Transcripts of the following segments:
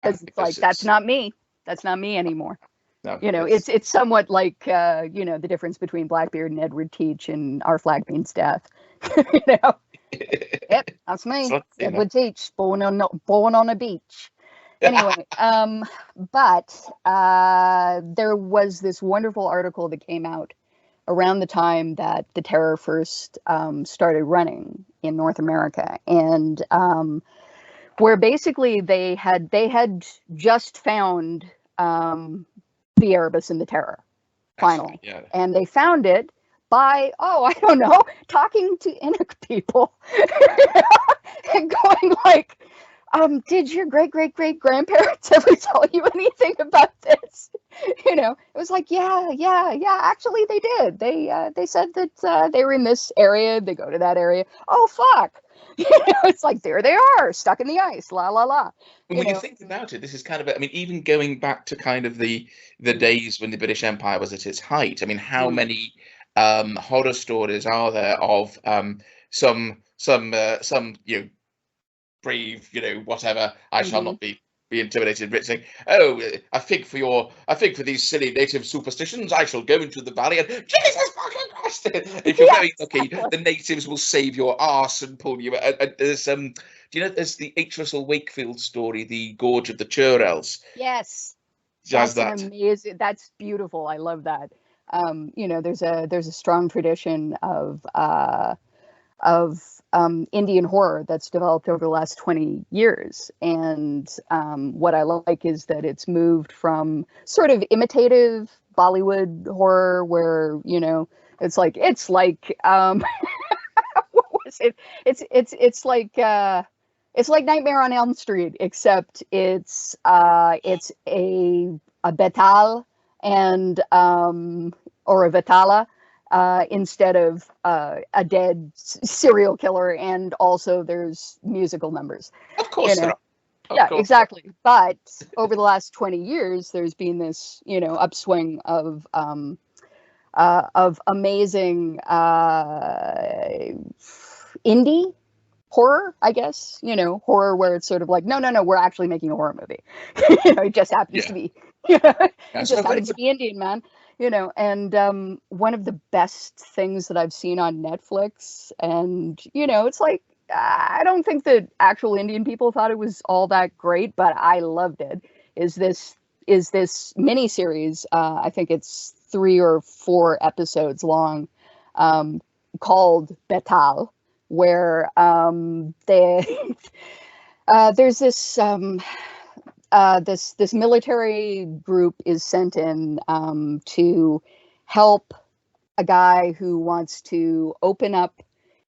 because it's like, that's not me. That's not me anymore. No, You know, it's somewhat like, you know, the difference between Blackbeard and Edward Teach and Our Flag Means Death. You know, yep, that's me, Edward Teach, born on a beach. Anyway, but there was this wonderful article that came out around the time that the Terror first started running in North America, and where basically they had just found the Erebus and the Terror finally, yeah. And they found it by, I don't know, talking to Inuk people and going like, did your great grandparents ever tell you anything about this? You know, it was like, yeah, actually they did. They said that they were in this area, they go to that area. Oh fuck. You know, it's like, there they are, stuck in the ice, la la la. When you think about it, this is kind of, I mean, even going back to kind of the days when the British Empire was at its height. I mean, how many horror stories are there of some you know, brave, you know, whatever, I shall not be intimidated, Brit saying, oh, I think for these silly native superstitions, I shall go into the valley and Jesus fucking Christ! If you're very lucky, the natives will save your arse and pull you. There's do you know there's the H. Russell Wakefield story, The Gorge of the Churels? Yes, that's amazing. That's beautiful. I love that. You know, there's a strong tradition of Indian horror that's developed over the last 20 years. And what I like is that it's moved from sort of imitative Bollywood horror where, you know, it's like what was it? It's like Nightmare on Elm Street, except it's a betal and or a vetala. Instead of a dead serial killer, and also there's musical numbers. Of course, you know? Exactly. But over the last 20 years, there's been this, you know, upswing of amazing indie horror, I guess. You know, horror where it's sort of like, no, we're actually making a horror movie. You know, it just happens to be. It just happens to be Indian, man. You know, and one of the best things that I've seen on Netflix, and, you know, it's like, I don't think that actual Indian people thought it was all that great, but I loved it, is this miniseries, I think it's 3 or 4 episodes long, called Betal, where there's this this military group is sent in to help a guy who wants to open up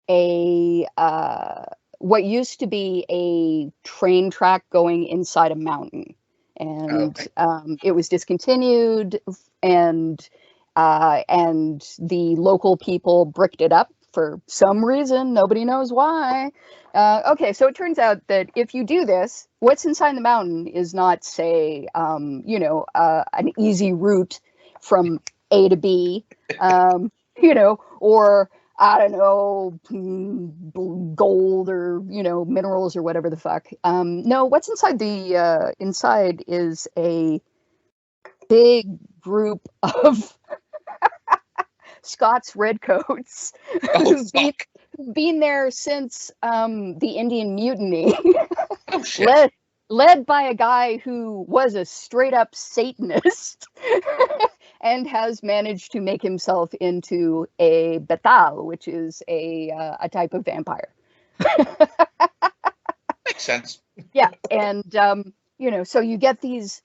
a what used to be a train track going inside a mountain, and it was discontinued, and the local people bricked it up for some reason, nobody knows why. Okay, so it turns out that if you do this, what's inside the mountain is not, say, you know, an easy route from A to B, you know, or, I don't know, gold or, you know, minerals or whatever the fuck. No, what's inside the, inside is a big group of Scots redcoats who've been there since the Indian Mutiny. Oh, shit. Led by a guy who was a straight up Satanist and has managed to make himself into a betal, which is a type of vampire. Makes sense. Yeah, and you know, so you get these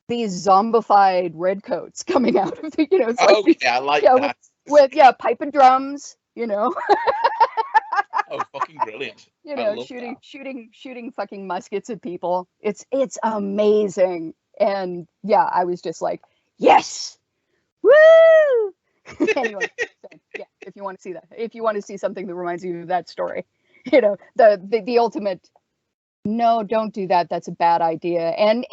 zombified redcoats coming out of the, you know, it's like I like that. With pipe and drums, you know. Oh, fucking brilliant. You know, shooting fucking muskets at people. It's amazing. And yeah, I was just like, yes, woo. Anyway, so, yeah, if you want to see that, if you want to see something that reminds you of that story, you know, the ultimate, no, don't do that, that's a bad idea. And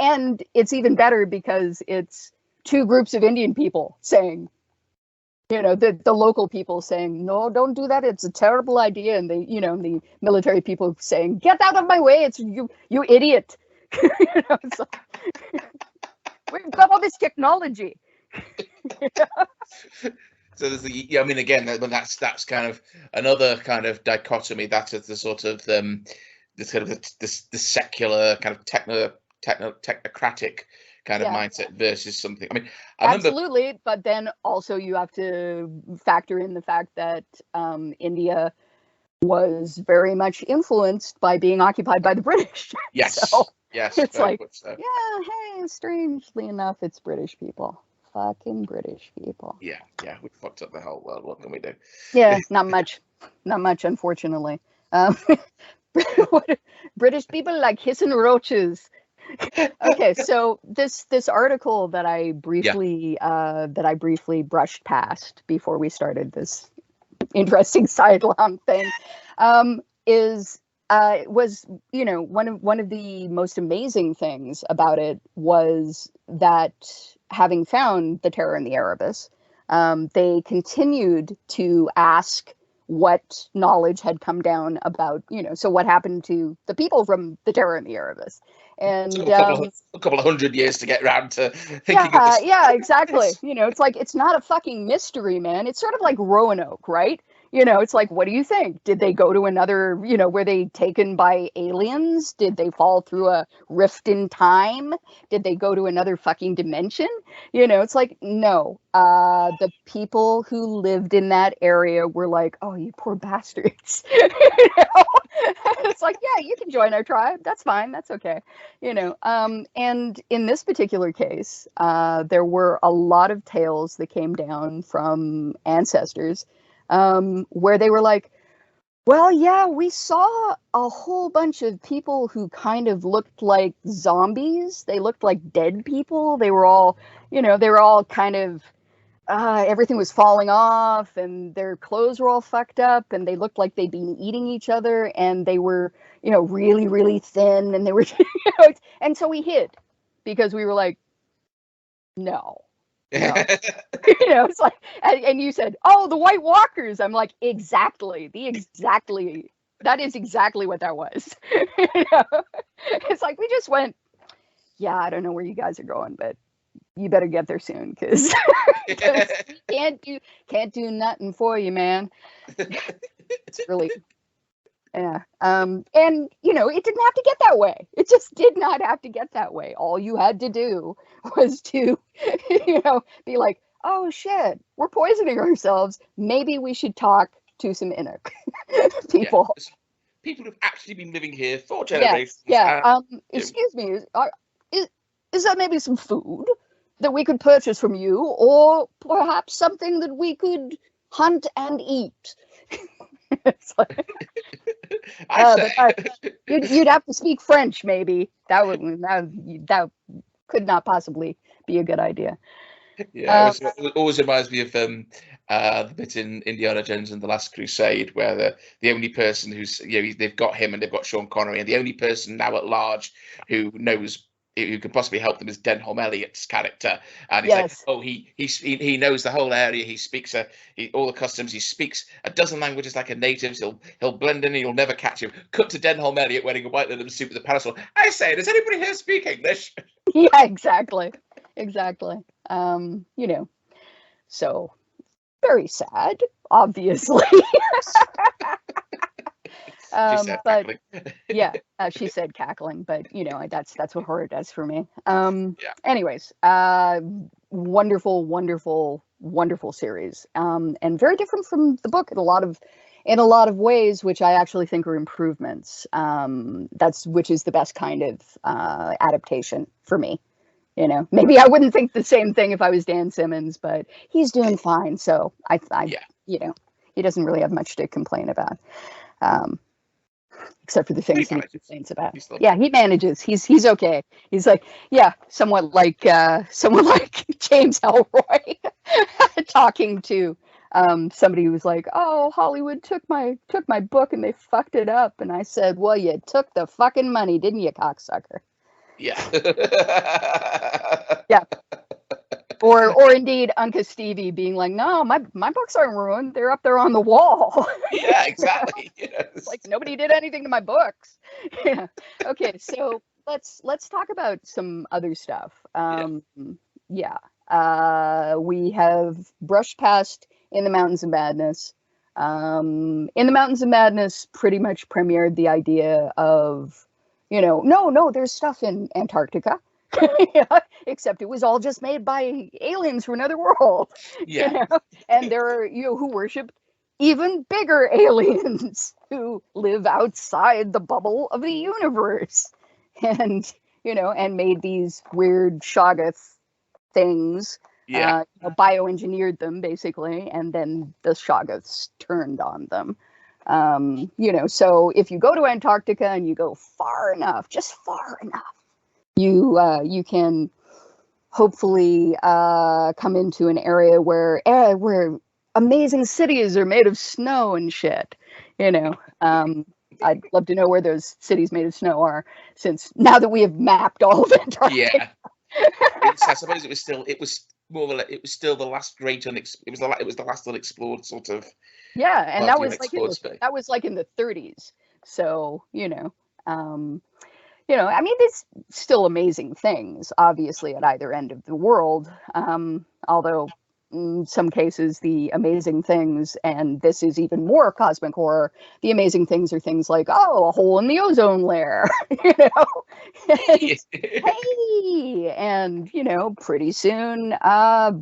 it's even better because it's 2 groups of Indian people saying, you know, the local people saying, no, don't do that, it's a terrible idea. And the, you know, the military people saying, get out of my way, it's you idiot. It's like, we've got all this technology. So there's I mean, again, that's kind of another kind of dichotomy. That is the sort of the secular kind of technocratic kind of mindset versus something. I mean, absolutely, but then also you have to factor in the fact that India was very much influenced by being occupied by the British. Yes, so yes, it's like, so. Hey, strangely enough, it's British people. Fucking British people. Yeah, we fucked up the whole world. What can we do? Yeah, not much, unfortunately. British people like hissing roaches. Okay, so this article that I briefly brushed past before we started this interesting sideline thing was one of the most amazing things about it was that having found the Terror in the Erebus, they continued to ask what knowledge had come down about, so what happened to the people from the Terror in the Erebus. And a couple of hundred years to get around to thinking of this. Yeah, exactly. It's like, it's not a fucking mystery, man. It's sort of like Roanoke, right? It's like, what do you think? Did they go to another, were they taken by aliens? Did they fall through a rift in time? Did they go to another fucking dimension? It's like, no. The people who lived in that area were like, oh, you poor bastards. It's like, yeah, you can join our tribe. That's fine. That's okay. And in this particular case, there were a lot of tales that came down from ancestors where they were like, well, yeah, we saw a whole bunch of people who kind of looked like zombies. They looked like dead people. They were all, kind of, everything was falling off and their clothes were all fucked up and they looked like they'd been eating each other and they were, really, really thin and they were, and so we hid because we were like, no. It's like, and you said, oh, the White Walkers. I'm like, exactly. That is exactly what that was. It's like, we just went, yeah, I don't know where you guys are going, but you better get there soon because can't do nothing for you, man. It's really, yeah. And it didn't have to get that way. It just did not have to get that way. All you had to do was to, be like, oh shit, we're poisoning ourselves. Maybe we should talk to some Inuk people. Yeah. People who've actually been living here for generations. Yeah. Excuse me, is that maybe some food that we could purchase from you, or perhaps something that we could hunt and eat? It's like, you'd have to speak French, maybe. That could not possibly be a good idea. Yeah, it always reminds me of the bit in Indiana Jones and the Last Crusade where the only person who's they've got him and they've got Sean Connery, and the only person now at large who can possibly help them is Denholm Elliott's character, and he's like, oh, he knows the whole area, he speaks all the customs, he speaks a dozen languages like a native, he'll blend in and you'll never catch him. Cut to Denholm Elliott wearing a white linen suit with a parasol. I say, does anybody here speak English? Yeah, exactly. So very sad, obviously. But yeah, she said cackling, but that's what horror does for me. Anyways, wonderful series, and very different from the book in a lot of ways, which I actually think are improvements. Which is the best kind of adaptation for me. Maybe I wouldn't think the same thing if I was Dan Simmons, but he's doing fine. So he doesn't really have much to complain about. Except for the things he complains about. Yeah, he manages. He's okay. He's like, yeah, somewhat like James Elroy talking to somebody who was like, oh, Hollywood took my book and they fucked it up. And I said, well, you took the fucking money, didn't you, cocksucker? Yeah. Yeah. Or indeed Uncle Stevie being like, no, my books aren't ruined. They're up there on the wall. Yeah, exactly. It's like, nobody did anything to my books. Yeah. Okay, so let's talk about some other stuff. Yeah. We have brushed past In the Mountains of Madness. In the Mountains of Madness pretty much premiered the idea of, no, there's stuff in Antarctica. Except it was all just made by aliens from another world. Yeah. And there are who worship even bigger aliens who live outside the bubble of the universe, and and made these weird Shoggoth things. Bioengineered them basically, and then the Shoggoths turned on them. So if you go to Antarctica and you go far enough, just far enough, you can hopefully come into an area where amazing cities are made of snow and shit. I'd love to know where those cities made of snow are, since now that we have mapped all of Antarctica. Yeah. I suppose it was still the last great it was the last unexplored sort of. Yeah, and that was like in the 30s. So I mean, there's still amazing things, obviously, at either end of the world. Although in some cases, the amazing things, and this is even more cosmic horror, the amazing things are things like, a hole in the ozone layer, hey, and, pretty soon,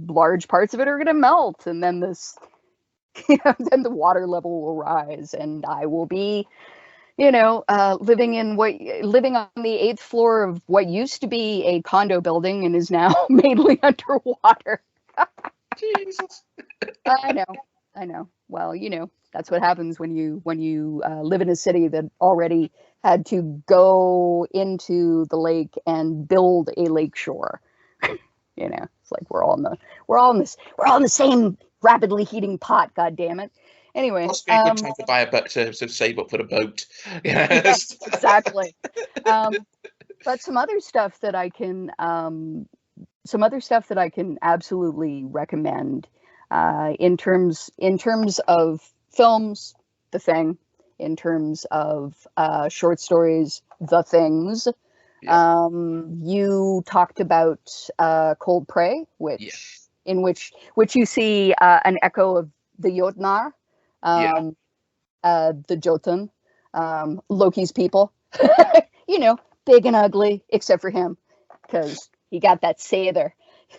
large parts of it are going to melt, and then then the water level will rise, and I will be living on the 8th floor of what used to be a condo building and is now mainly underwater. Jesus. I know. Well, that's what happens when you live in a city that already had to go into the lake and build a lake shore. It's like we're all in the same rapidly heating pot. God damn it. Anyway, must be a good time to buy a boat to save up for a boat. Yes, exactly. But some other stuff that I can absolutely recommend in terms of films, The Thing, in terms of short stories, The Things. Yeah. You talked about Cold Prey, which you see an echo of the Jotnar. The Jotun, Loki's people, big and ugly, except for him, because he got that Sather,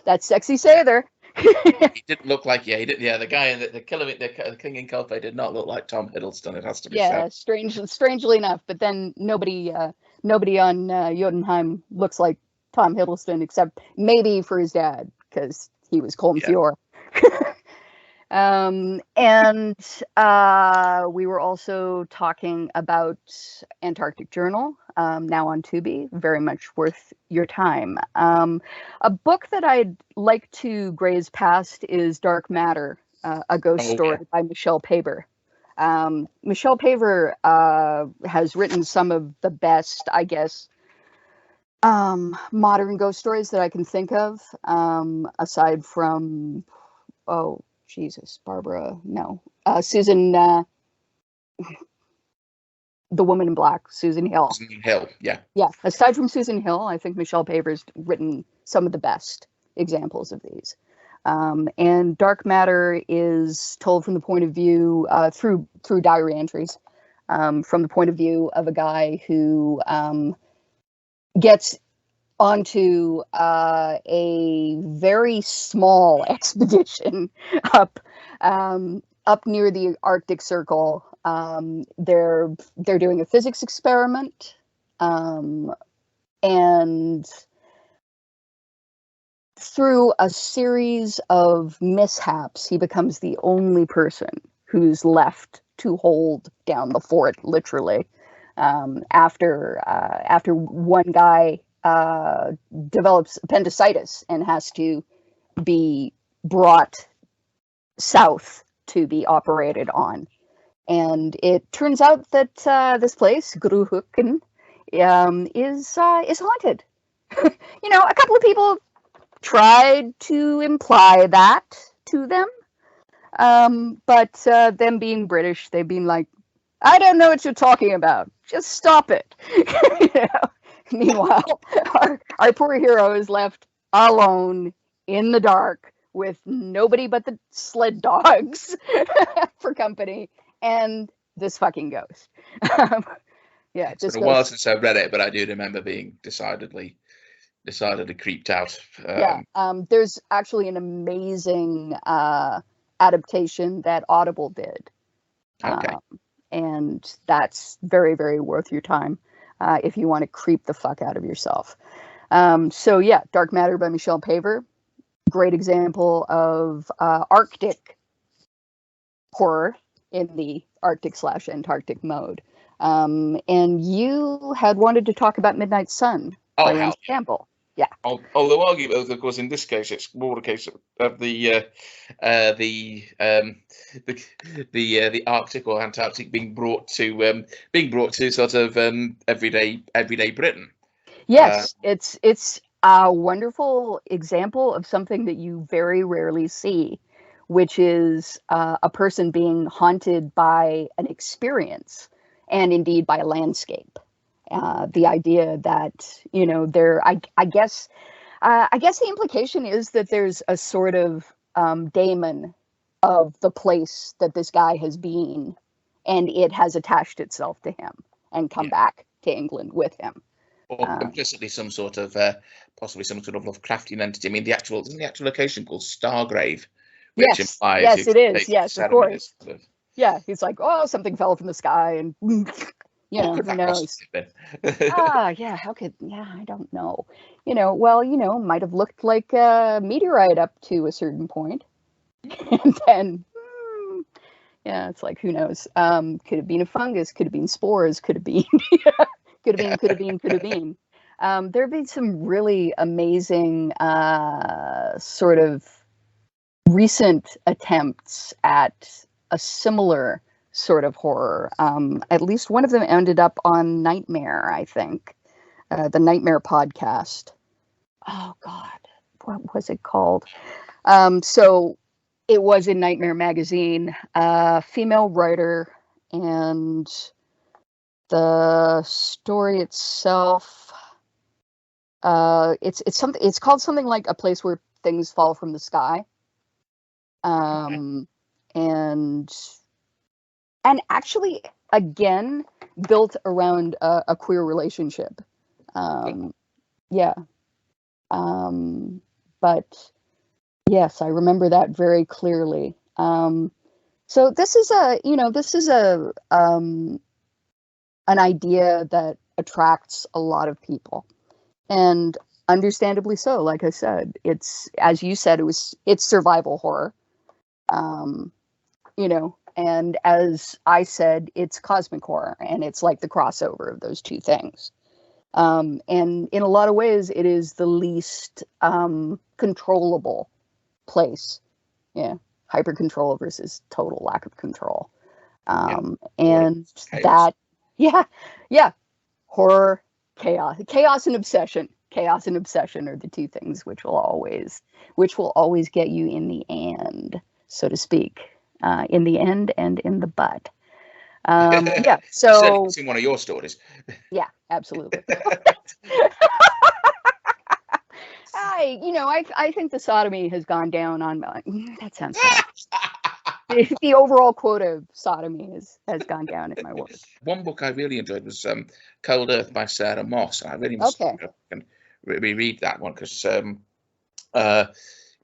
that sexy Sather. He didn't look like, the guy in the King in Cold Prey did not look like Tom Hiddleston, it has to be said. Strangely enough, but then nobody on Jotunheim looks like Tom Hiddleston, except maybe for his dad, because he was Colm Feore. And we were also talking about Antarctic Journal, now on Tubi, very much worth your time. A book that I'd like to graze past is Dark Matter, a ghost story by Michelle Paver. Michelle Paver has written some of the best, I guess, modern ghost stories that I can think of, aside from, Jesus, Barbara, no. Susan, the woman in black, Susan Hill. Susan Hill, yeah. Yeah, aside from Susan Hill, I think Michelle Paver's written some of the best examples of these. And Dark Matter is told from the point of view, through diary entries, from the point of view of a guy who gets onto a very small expedition up near the Arctic Circle. They're doing a physics experiment, and through a series of mishaps, he becomes the only person who's left to hold down the fort, literally. After one guy develops appendicitis and has to be brought south to be operated on. And it turns out that this place, Gruhuken, is haunted. A couple of people tried to imply that to them, but them being British, they've been like, I don't know what you're talking about. Just stop it. Meanwhile, our poor hero is left alone in the dark with nobody but the sled dogs for company and this fucking ghost. Yeah, it's been a while since I've read it, but I do remember being decidedly creeped out. There's actually an amazing adaptation that Audible did. Okay. And that's very, very worth your time if you want to creep the fuck out of yourself. So yeah, Dark Matter by Michelle Paver. Great example of Arctic horror in the Arctic/Antarctic mode. And you had wanted to talk about Midnight Sun by Lance Campbell. Yeah. Although arguably, of course, in this case, it's more a case of the Arctic or Antarctic being brought to sort of everyday Britain. Yes, it's a wonderful example of something that you very rarely see, which is a person being haunted by an experience, and indeed by a landscape. The idea that, you know, I guess the implication is that there's a sort of daemon of the place that this guy has been, and it has attached itself to him and come back to England with him. Or implicitly some sort of possibly some sort of Lovecraftian entity. I mean, isn't the actual location called Stargrave? Which implies yes, it is. Yes, of course. Sort of... Yeah, he's like, oh, something fell from the sky, and you know, who knows? Yeah, how could? Yeah, I don't know. You know, well, you know, might have looked like a meteorite up to a certain point, and then. Yeah, it's like, who knows? Could have been a fungus, could have been spores, could have been, could have been. There have been some really amazing sort of recent attempts at a similar sort of horror. At least one of them ended up on Nightmare, I think, the Nightmare podcast. Oh God, what was it called? So it was in Nightmare magazine, female writer, and the story itself, it's called something like A Place Where Things Fall from the Sky. And actually, again, built around a queer relationship. But yes, I remember that very clearly. So this is an idea that attracts a lot of people, and understandably so. Like I said, it's, as you said, it's survival horror. You know, and as I said, it's cosmic horror, and it's like the crossover of those two things. And in a lot of ways, it is the least controllable place. Yeah, hyper control versus total lack of control. And that, horror, chaos and obsession. Chaos and obsession are the two things which will always get you in the end, so to speak, in the end and in the butt. So it's in one of your stories. Yeah, absolutely. I think the sodomy has gone down on that sounds bad. The overall quota of sodomy has gone down in my work. One book I really enjoyed was Cold Earth by Sarah Moss. I really must reread that one, because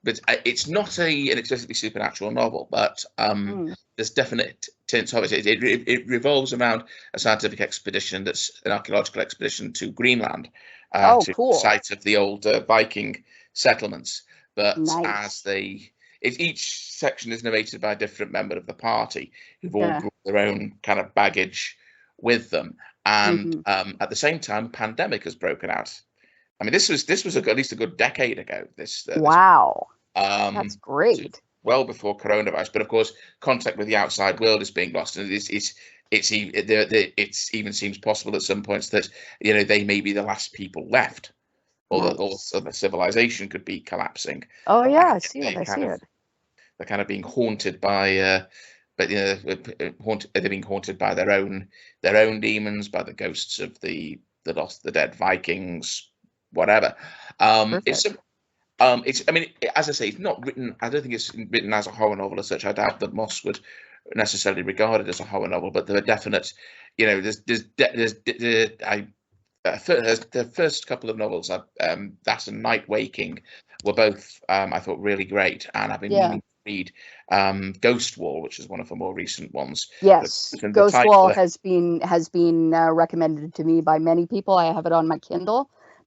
but it's not an explicitly supernatural novel, but there's definite tints of it. It revolves around a scientific expedition, that's an archaeological expedition to Greenland, to the site of the old Viking settlements. But each section is narrated by a different member of the party, who've all brought their own kind of baggage with them. And at the same time, a pandemic has broken out. I mean, this was at least a good decade ago. Wow, that's great. Well before coronavirus, but of course, contact with the outside world is being lost, and it even seems possible at some points that, you know, they may be the last people left, or the civilization could be collapsing. Oh yeah, I see it. They're kind of being haunted by, they're being haunted by their own demons, by the ghosts of the the Dead Vikings, whatever. It's, I mean, as I say, it's not written. I don't think it's written as a horror novel as such. I doubt that Moss would necessarily regard it as a horror novel, but there are definite, you know, the first couple of novels, that and Night Waking, were both I thought really great, and I've been meaning to read Ghost Wall, which is one of the more recent ones. Yes, Ghost Wall has been recommended to me by many people. I have it on my Kindle.